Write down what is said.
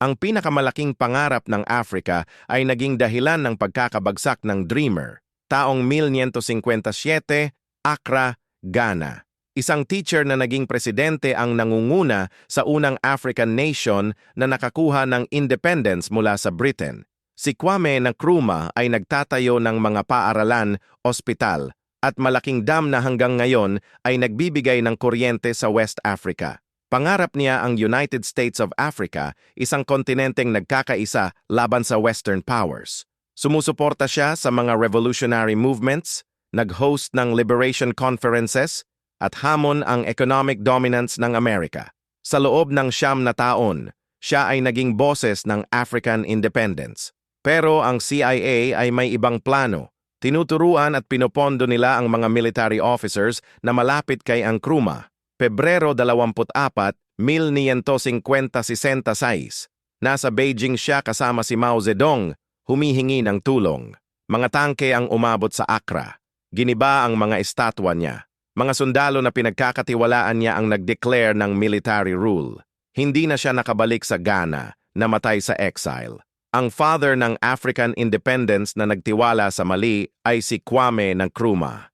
Ang pinakamalaking pangarap ng Africa ay naging dahilan ng pagkakabagsak ng Dreamer, taong 1957, Accra, Ghana. Isang teacher na naging presidente ang nangunguna sa unang African nation na nakakuha ng independence mula sa Britain. Si Kwame Nkrumah ay nagtatayo ng mga paaralan, ospital, at malaking dam na hanggang ngayon ay nagbibigay ng kuryente sa West Africa. Pangarap niya ang United States of Africa, isang kontinenteng nagkakaisa laban sa Western powers. Sumusuporta siya sa mga revolutionary movements, nag-host ng liberation conferences, at hamon ang economic dominance ng Amerika. Sa loob ng 9 na taon, siya ay naging boses ng African independence. Pero ang CIA ay may ibang plano. Tinuturuan at pinopondo nila ang mga military officers na malapit kay Nkrumah. Pebrero 24, 1956, nasa Beijing siya kasama si Mao Zedong, humihingi ng tulong. Mga tangke ang umabot sa Accra. Giniba ang mga estatwa niya. Mga sundalo na pinagkakatiwalaan niya ang nag-declare ng military rule. Hindi na siya nakabalik sa Ghana, namatay sa exile. Ang father ng African independence na nagtiwala sa mali ay si Kwame Nkrumah.